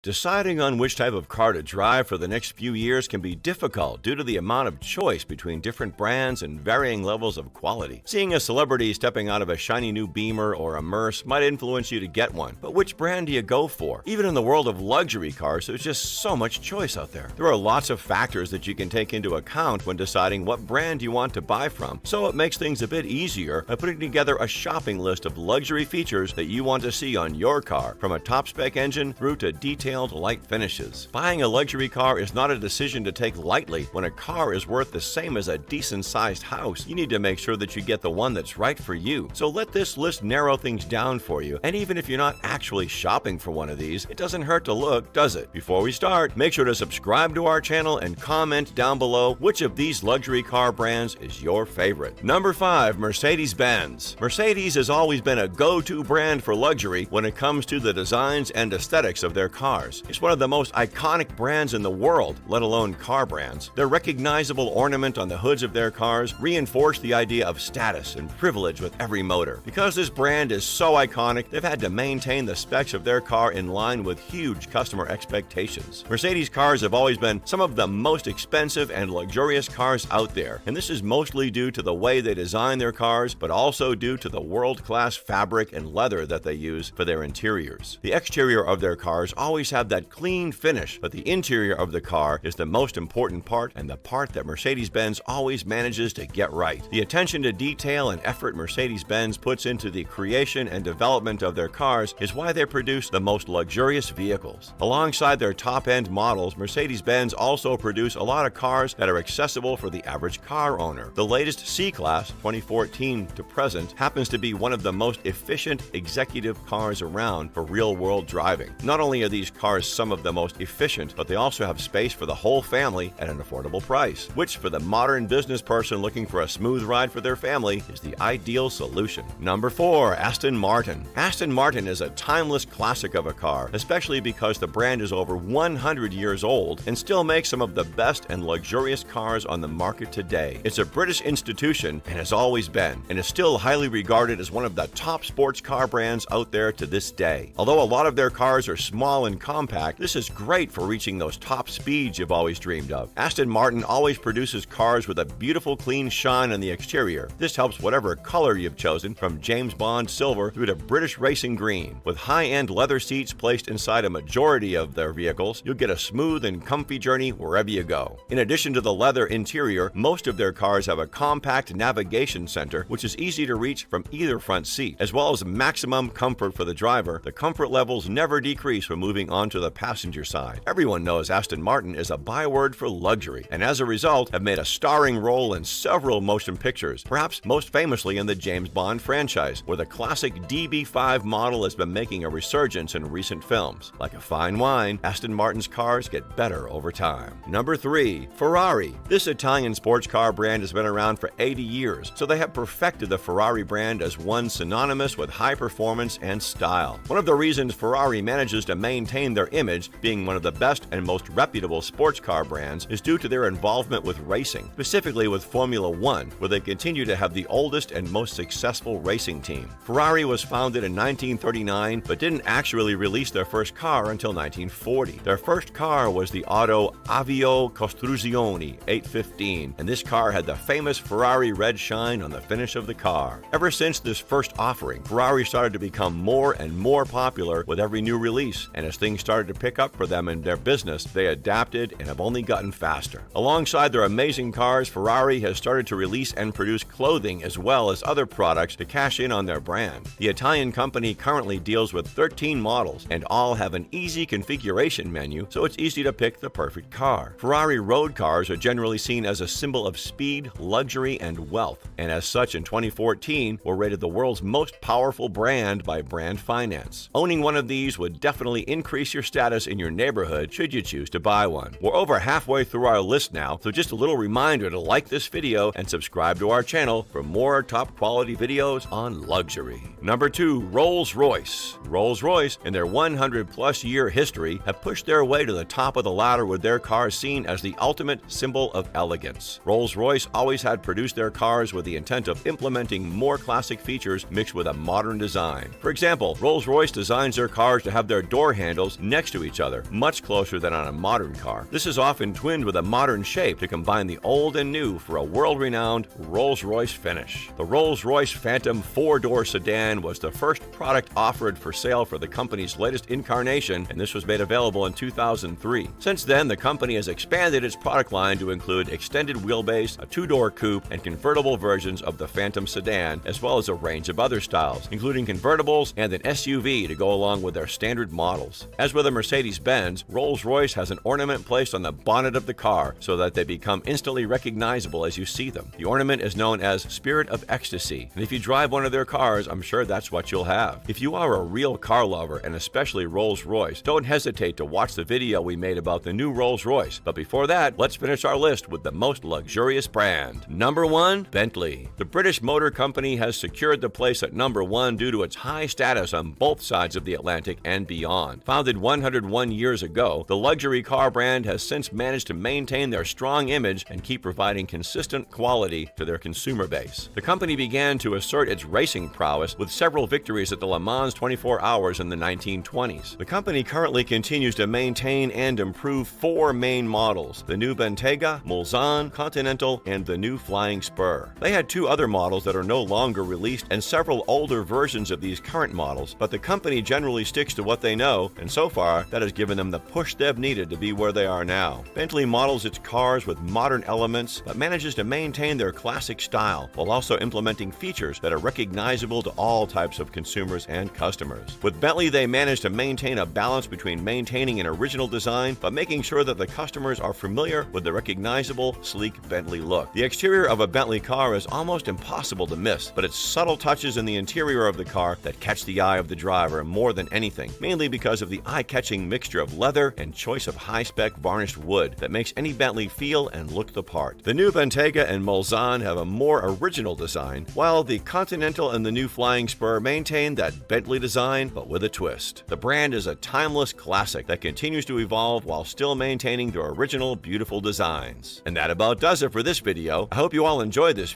Deciding on which type of car to drive for the next few years can be difficult due to the amount of choice between different brands and varying levels of quality. Seeing a celebrity stepping out of a shiny new Beamer or a Merce might influence you to get one, but which brand do you go for? Even in the world of luxury cars, there's just so much choice out there. There are lots of factors that you can take into account when deciding what brand you want to buy from, so it makes things a bit easier by putting together a shopping list of luxury features that you want to see on your car, from a top-spec engine through to detailed light finishes. Buying a luxury car is not a decision to take lightly. When a car is worth the same as a decent-sized house, you need to make sure that you get the one that's right for you. So let this list narrow things down for you, and even if you're not actually shopping for one of these, it doesn't hurt to look, does it? Before we start, make sure to subscribe to our channel and comment down below which of these luxury car brands is your favorite. Number 5. Mercedes-Benz. Mercedes has always been a go-to brand for luxury when it comes to the designs and aesthetics of their cars. It's one of the most iconic brands in the world, let alone car brands. Their recognizable ornament on the hoods of their cars reinforce the idea of status and privilege with every motor. Because this brand is so iconic, they've had to maintain the specs of their car in line with huge customer expectations. Mercedes cars have always been some of the most expensive and luxurious cars out there, and this is mostly due to the way they design their cars, but also due to the world-class fabric and leather that they use for their interiors. The exterior of their cars always have that clean finish, but the interior of the car is the most important part and the part that Mercedes-Benz always manages to get right. The attention to detail and effort Mercedes-Benz puts into the creation and development of their cars is why they produce the most luxurious vehicles. Alongside their top-end models, Mercedes-Benz also produce a lot of cars that are accessible for the average car owner. The latest C-Class, 2014 to present, happens to be one of the most efficient executive cars around for real-world driving. Not only are these cars some of the most efficient, but they also have space for the whole family at an affordable price, which for the modern business person looking for a smooth ride for their family is the ideal solution. Number 4. Aston Martin. Aston Martin is a timeless classic of a car, especially because the brand is over 100 years old and still makes some of the best and luxurious cars on the market today. It's a British institution and has always been, and is still highly regarded as one of the top sports car brands out there to this day. Although a lot of their cars are small and compact, this is great for reaching those top speeds you've always dreamed of. Aston Martin always produces cars with a beautiful clean shine on the exterior. This helps whatever color you've chosen, from James Bond silver through to British racing green. With high-end leather seats placed inside a majority of their vehicles, you'll get a smooth and comfy journey wherever you go. In addition to the leather interior, most of their cars have a compact navigation center, which is easy to reach from either front seat. As well as maximum comfort for the driver, the comfort levels never decrease when moving onto the passenger side. Everyone knows Aston Martin is a byword for luxury, and as a result have made a starring role in several motion pictures, perhaps most famously in the James Bond franchise, where the classic DB5 model has been making a resurgence in recent films. Like a fine wine, Aston Martin's cars get better over time. Number 3. Ferrari. This Italian sports car brand has been around for 80 years, so they have perfected the Ferrari brand as one synonymous with high performance and style. One of the reasons Ferrari manages to maintain their image being one of the best and most reputable sports car brands is due to their involvement with racing, specifically with Formula One, where they continue to have the oldest and most successful racing team. Ferrari was founded in 1939, but didn't actually release their first car until 1940. Their first car was the Auto Avio Costruzione 815, and this car had the famous Ferrari red shine on the finish of the car. Ever since this first offering, Ferrari started to become more and more popular with every new release, and as things started to pick up for them in their business, they adapted and have only gotten faster. Alongside their amazing cars, Ferrari has started to release and produce clothing as well as other products to cash in on their brand. The Italian company currently deals with 13 models, and all have an easy configuration menu, so it's easy to pick the perfect car. Ferrari road cars are generally seen as a symbol of speed, luxury, and wealth, and as such in 2014 were rated the world's most powerful brand by Brand Finance. Owning one of these would definitely increase your status in your neighborhood should you choose to buy one. We're over halfway through our list now, so just a little reminder to like this video and subscribe to our channel for more top quality videos on luxury. Number 2. Rolls-Royce. Rolls-Royce, in their 100-plus year history, have pushed their way to the top of the ladder with their cars seen as the ultimate symbol of elegance. Rolls-Royce always had produced their cars with the intent of implementing more classic features mixed with a modern design. For example, Rolls-Royce designs their cars to have their door handles next to each other, much closer than on a modern car. This is often twinned with a modern shape to combine the old and new for a world-renowned Rolls-Royce finish. The Rolls-Royce Phantom 4-door sedan was the first product offered for sale for the company's latest incarnation, and this was made available in 2003. Since then, the company has expanded its product line to include extended wheelbase, a 2-door coupe, and convertible versions of the Phantom sedan, as well as a range of other styles, including convertibles and an SUV to go along with their standard models. As with a Mercedes-Benz, Rolls-Royce has an ornament placed on the bonnet of the car so that they become instantly recognizable as you see them. The ornament is known as Spirit of Ecstasy, and if you drive one of their cars, I'm sure that's what you'll have. If you are a real car lover, and especially Rolls-Royce, don't hesitate to watch the video we made about the new Rolls-Royce. But before that, let's finish our list with the most luxurious brand. Number 1. Bentley. The British Motor Company has secured the place at number 1 due to its high status on both sides of the Atlantic and beyond. Founded 101 years ago, the luxury car brand has since managed to maintain their strong image and keep providing consistent quality to their consumer base. The company began to assert its racing prowess with several victories at the Le Mans 24 Hours in the 1920s. The company currently continues to maintain and improve 4 main models: the new Bentayga, Mulsanne, Continental, and the new Flying Spur. They had 2 other models that are no longer released and several older versions of these current models, but the company generally sticks to what they know, and so far, that has given them the push they've needed to be where they are now. Bentley models its cars with modern elements, but manages to maintain their classic style while also implementing features that are recognizable to all types of consumers and customers. With Bentley, they manage to maintain a balance between maintaining an original design but making sure that the customers are familiar with the recognizable, sleek Bentley look. The exterior of a Bentley car is almost impossible to miss, but it's subtle touches in the interior of the car that catch the eye of the driver more than anything, mainly because of the eye-catching mixture of leather and choice of high-spec varnished wood that makes any Bentley feel and look the part. The new Bentayga and Mulsanne have a more original design, while the Continental and the new Flying Spur maintain that Bentley design, but with a twist. The brand is a timeless classic that continues to evolve while still maintaining their original beautiful designs. And that about does it for this video. I hope you all enjoyed this